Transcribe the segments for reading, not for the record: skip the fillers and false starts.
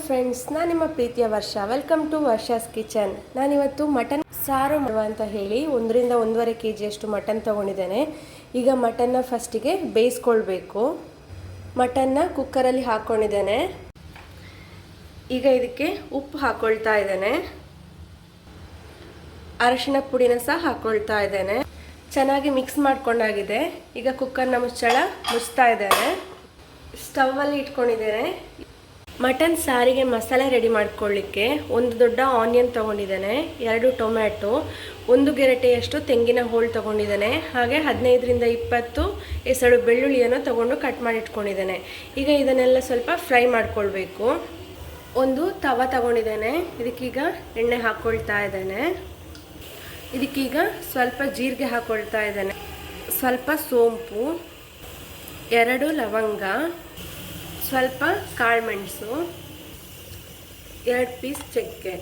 Friends, ನಾನು ನಿಮ್ಮ ಪ್ರೀತಿಯ Varsha. Welcome to Varsha's kitchen. ನಾನಿವತ್ತು ಮಟನ್ ಸಾರು ಮಾಡುವ ಅಂತ ಹೇಳಿ 1-1.5 kg ಮಟನ್ ತೊಗೊಂಡಿದ್ದೇನೆ. ಈಗ ಮಟನ್ನ ಫಸ್ಟಿಗೆ ಬೇಯಿಸ್ಕೊಳ್ಬೇಕು. ಮಟನ್ನ ಕುಕ್ಕರಲ್ಲಿ ಹಾಕ್ಕೊಂಡಿದ್ದೇನೆ. ಈಗ ಇದಕ್ಕೆ ಉಪ್ಪು ಹಾಕ್ಕೊಳ್ತಾ ಇದ್ದೇನೆ. ಅರಶಿನ ಪುಡಿನ ಸಹ ಹಾಕ್ಕೊಳ್ತಾ ಇದ್ದೇನೆ. ಚೆನ್ನಾಗಿ ಮಿಕ್ಸ್ ಮಾಡ್ಕೊಂಡಾಗಿದೆ. ಈಗ ಕುಕ್ಕರ್ನ ಮುಚ್ತಾ ಇದ್ದೇನೆ. ಸ್ಟವ್ವಲ್ಲಿ ಇಟ್ಕೊಂಡಿದ್ದೇನೆ. ಮಟನ್ ಸಾರಿಗೆ ಮಸಾಲೆ ರೆಡಿ ಮಾಡ್ಕೊಳ್ಳಿಕ್ಕೆ 1 ದೊಡ್ಡ ಆನಿಯನ್ ತೊಗೊಂಡಿದ್ದೇನೆ, 2 ಟೊಮ್ಯಾಟೊ, 1 ಗೆರಟೆಯಷ್ಟು ತೆಂಗಿನ ಹೋಳು ತೊಗೊಂಡಿದ್ದೇನೆ, ಹಾಗೆ 15-20 ಎಸಳು ಬೆಳ್ಳುಳ್ಳಿಯನ್ನು ತೊಗೊಂಡು ಕಟ್ ಮಾಡಿ ಇಟ್ಕೊಂಡಿದ್ದೇನೆ. ಈಗ ಇದನ್ನೆಲ್ಲ ಸ್ವಲ್ಪ ಫ್ರೈ ಮಾಡ್ಕೊಳ್ಬೇಕು. ಒಂದು ತವ ತೊಗೊಂಡಿದ್ದೇನೆ. ಇದಕ್ಕೀಗ ಎಣ್ಣೆ ಹಾಕ್ಕೊಳ್ತಾ ಇದ್ದೇನೆ. ಇದಕ್ಕೀಗ ಸ್ವಲ್ಪ ಜೀರಿಗೆ ಹಾಕ್ಕೊಳ್ತಾ ಇದ್ದೇನೆ, ಸ್ವಲ್ಪ ಸೋಂಪು, 2 ಲವಂಗ, ಸ್ವಲ್ಪ ಕಾಳುಮೆಣಸು, 2 ಪೀಸ್ ಚಕ್ಕೆ,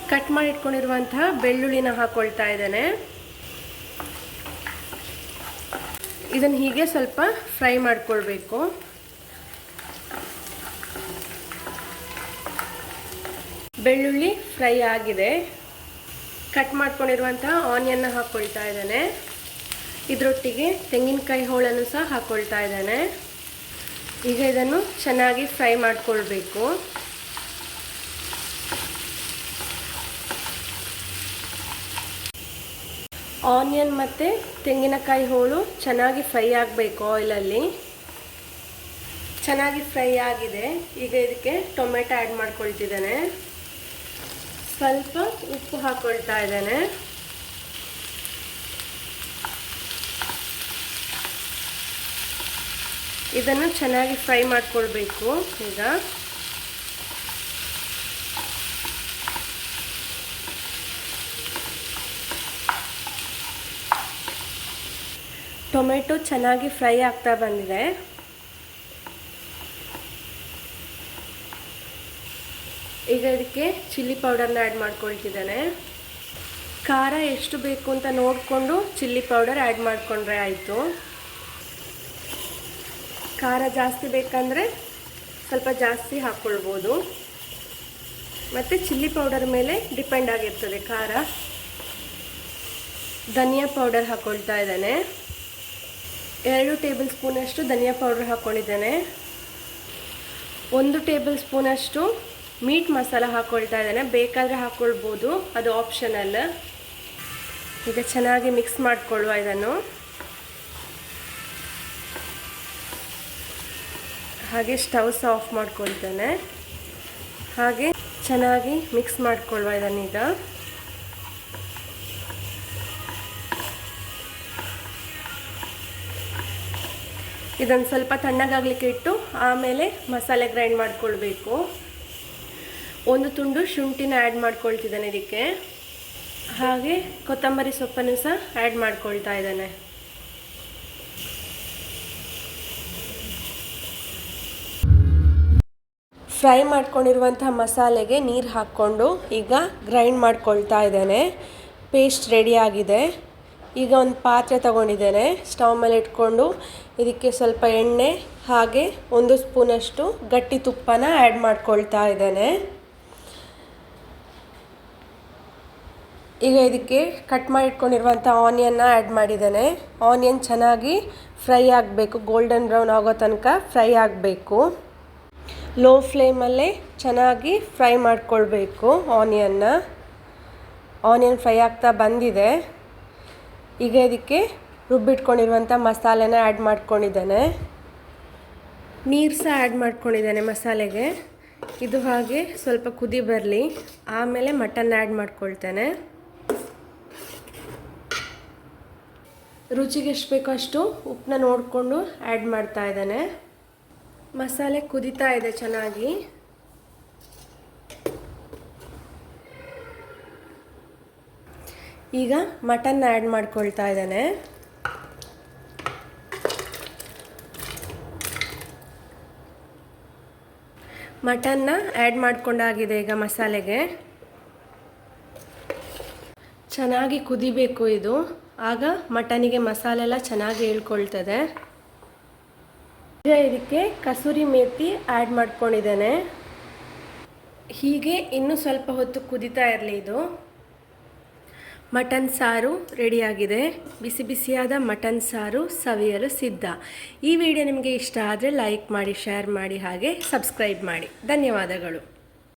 ಕಟ್ ಮಾಡಿ ಇಟ್ಕೊಂಡಿರುವಂತಹ ಬೆಳ್ಳುಳ್ಳಿನ ಹಾಕ್ಕೊಳ್ತಾ ಇದ್ದೇನೆ. ಇದನ್ನು ಹೀಗೆ ಸ್ವಲ್ಪ ಫ್ರೈ ಮಾಡ್ಕೊಳ್ಬೇಕು. ಬೆಳ್ಳುಳ್ಳಿ ಫ್ರೈ ಆಗಿದೆ. ಕಟ್ ಮಾಡ್ಕೊಂಡಿರುವಂತಹ ಆನಿಯನ್ನ ಹಾಕ್ಕೊಳ್ತಾ ಇದ್ದೇನೆ. ಇದರೊಟ್ಟಿಗೆ ತೆಂಗಿನಕಾಯಿ ಹೋಳನ್ನು ಸಹ ಹಾಕ್ಕೊಳ್ತಾ ಇದ್ದೇನೆ. ಈಗ ಇದನ್ನು ಚೆನ್ನಾಗಿ ಫ್ರೈ ಮಾಡ್ಕೊಳ್ಬೇಕು. ಆನಿಯನ್ ಮತ್ತು ತೆಂಗಿನಕಾಯಿ ಹೋಳು ಚೆನ್ನಾಗಿ ಫ್ರೈ ಆಗಬೇಕು ಆಯಿಲಲ್ಲಿ. ಚೆನ್ನಾಗಿ ಫ್ರೈ ಆಗಿದೆ. ಈಗ ಇದಕ್ಕೆ ಟೊಮೆಟೊ ಆ್ಯಡ್ ಮಾಡ್ಕೊಳ್ತಿದ್ದೇನೆ. ಸ್ವಲ್ಪ ಉಪ್ಪು ಹಾಕ್ಕೊಳ್ತಾ ಇದ್ದೇನೆ. ಇದನ್ನು ಚೆನ್ನಾಗಿ ಫ್ರೈ ಮಾಡ್ಕೊಳ್ಬೇಕು. ಈಗ ಟೊಮೆಟೊ ಚೆನ್ನಾಗಿ ಫ್ರೈ ಆಗ್ತಾ ಬಂದಿದೆ. ಈಗ ಇದಕ್ಕೆ ಚಿಲ್ಲಿ ಪೌಡರ್ನ ಆ್ಯಡ್ ಮಾಡ್ಕೊಳ್ತಿದ್ದೇನೆ. ಖಾರ ಎಷ್ಟು ಬೇಕು ಅಂತ ನೋಡಿಕೊಂಡು ಚಿಲ್ಲಿ ಪೌಡರ್ ಆ್ಯಡ್ ಮಾಡಿಕೊಂಡ್ರೆ ಆಯಿತು. ಖಾರ ಜಾಸ್ತಿ ಬೇಕಂದರೆ ಸ್ವಲ್ಪ ಜಾಸ್ತಿ ಹಾಕ್ಕೊಳ್ಬೋದು. ಮತ್ತು ಚಿಲ್ಲಿ ಪೌಡರ್ ಮೇಲೆ ಡಿಪೆಂಡ್ ಆಗಿರ್ತದೆ ಖಾರ. ಧನಿಯಾ ಪೌಡರ್ ಹಾಕ್ಕೊಳ್ತಾ ಇದ್ದೇನೆ. 2 ಟೇಬಲ್ ಸ್ಪೂನಷ್ಟು ಧನಿಯಾ ಪೌಡರ್ ಹಾಕ್ಕೊಂಡಿದ್ದೇನೆ. 1 ಟೇಬಲ್ ಸ್ಪೂನಷ್ಟು ಮೀಟ್ ಮಸಾಲ ಹಾಕ್ಕೊಳ್ತಾ ಇದ್ದೇನೆ. ಬೇಕಾದರೆ ಹಾಕ್ಕೊಳ್ಬೋದು, ಅದು ಆಪ್ಷನಲ್. ಈಗ ಚೆನ್ನಾಗಿ ಮಿಕ್ಸ್ ಮಾಡಿಕೊಳ್ಳುವ ಇದನ್ನು. ಹಾಗೆ ಸ್ಟವ್ ಸಹ ಆಫ್ ಮಾಡ್ಕೊಳ್ತೇನೆ. ಹಾಗೆ ಚೆನ್ನಾಗಿ ಮಿಕ್ಸ್ ಮಾಡಿಕೊಳ್ಳುವ ಇದನ್ನೀಗ. ಇದನ್ನು ಸ್ವಲ್ಪ ತಣ್ಣಗಾಗಲಿಕ್ಕೆ ಇಟ್ಟು ಆಮೇಲೆ ಮಸಾಲೆ ಗ್ರೈಂಡ್ ಮಾಡಿಕೊಳ್ಬೇಕು. 1 ತುಂಡು ಶುಂಠಿನ ಆ್ಯಡ್ ಮಾಡ್ಕೊಳ್ತಿದ್ದೇನೆ ಇದಕ್ಕೆ. ಹಾಗೆ ಕೊತ್ತಂಬರಿ ಸೊಪ್ಪನ್ನು ಸಹ ಆ್ಯಡ್ ಮಾಡ್ಕೊಳ್ತಾ ಇದ್ದೇನೆ. ಫ್ರೈ ಮಾಡ್ಕೊಂಡಿರುವಂತಹ ಮಸಾಲೆಗೆ ನೀರು ಹಾಕ್ಕೊಂಡು ಈಗ ಗ್ರೈಂಡ್ ಮಾಡ್ಕೊಳ್ತಾ ಇದ್ದೇನೆ. ಪೇಸ್ಟ್ ರೆಡಿಯಾಗಿದೆ. ಈಗ ಒಂದು ಪಾತ್ರೆ ತಗೊಂಡಿದ್ದೇನೆ. ಸ್ಟವ್ ಮೇಲೆ ಇಟ್ಕೊಂಡು ಇದಕ್ಕೆ ಸ್ವಲ್ಪ ಎಣ್ಣೆ ಹಾಗೆ 1 ಸ್ಪೂನಷ್ಟು ಗಟ್ಟಿ ತುಪ್ಪನ ಆ್ಯಡ್ ಮಾಡ್ಕೊಳ್ತಾ ಇದ್ದೇನೆ. ಈಗ ಇದಕ್ಕೆ ಕಟ್ ಮಾಡಿಟ್ಕೊಂಡಿರುವಂಥ ಆನಿಯನ್ನ ಆ್ಯಡ್ ಮಾಡಿದ್ದೇನೆ. ಆನಿಯನ್ ಚೆನ್ನಾಗಿ ಫ್ರೈ ಆಗಬೇಕು, ಗೋಲ್ಡನ್ ಬ್ರೌನ್ ಆಗೋ ತನಕ ಫ್ರೈ ಆಗಬೇಕು. ಲೋ ಫ್ಲೇಮಲ್ಲೇ ಚೆನ್ನಾಗಿ ಫ್ರೈ ಮಾಡಿಕೊಳ್ಬೇಕು ಆನಿಯನ್ನ. ಆನಿಯನ್ ಫ್ರೈ ಆಗ್ತಾ ಬಂದಿದೆ. ಈಗ ಇದಕ್ಕೆ ರುಬ್ಬಿಟ್ಕೊಂಡಿರುವಂಥ ಮಸಾಲೆನ ಆ್ಯಡ್ ಮಾಡ್ಕೊಂಡಿದ್ದೇನೆ. ನೀರು ಸಹ ಆ್ಯಡ್ ಮಾಡ್ಕೊಂಡಿದ್ದೇನೆ ಮಸಾಲೆಗೆ. ಇದು ಹಾಗೆ ಸ್ವಲ್ಪ ಕುದಿ ಬರಲಿ, ಆಮೇಲೆ ಮಟನ್ ಆ್ಯಡ್ ಮಾಡ್ಕೊಳ್ತೇನೆ. ರುಚಿಗೆ ಎಷ್ಟು ಬೇಕೋ ಅಷ್ಟು ಉಪ್ಪನ್ನ ನೋಡಿಕೊಂಡು ಆ್ಯಡ್ ಮಾಡ್ತಾ ಇದ್ದೇನೆ. ಮಸಾಲೆ ಕುದೀತಾ ಇದೆ ಚೆನ್ನಾಗಿ. ಈಗ ಮಟನ್ನ ಆ್ಯಡ್ ಮಾಡ್ಕೊಳ್ತಾ ಇದ್ದೇನೆ. ಮಟನ್ನ ಆ್ಯಡ್ ಮಾಡ್ಕೊಂಡಾಗಿದೆ. ಈಗ ಮಸಾಲೆಗೆ ಚೆನ್ನಾಗಿ ಕುದಿಬೇಕು ಇದು. ಆಗ ಮಟನಿಗೆ ಮಸಾಲೆ ಎಲ್ಲ ಚೆನ್ನಾಗಿ ಹೇಳ್ಕೊಳ್ತದೆ. ಈಗ ಇದಕ್ಕೆ ಕಸೂರಿ ಮೇಥಿ ಆ್ಯಡ್ ಮಾಡ್ಕೊಂಡಿದ್ದೇನೆ. ಹೀಗೆ ಇನ್ನೂ ಸ್ವಲ್ಪ ಹೊತ್ತು ಕುದೀತಾ ಇರಲಿ ಇದು. ಮಟನ್ ಸಾರು ರೆಡಿಯಾಗಿದೆ. ಬಿಸಿ ಬಿಸಿಯಾದ ಮಟನ್ ಸಾರು ಸವಿಯಲು ಸಿದ್ಧ. ಈ ವಿಡಿಯೋ ನಿಮಗೆ ಇಷ್ಟ ಆದರೆ ಲೈಕ್ ಮಾಡಿ, ಶೇರ್ ಮಾಡಿ, ಹಾಗೆ ಸಬ್ಸ್ಕ್ರೈಬ್ ಮಾಡಿ. ಧನ್ಯವಾದಗಳು.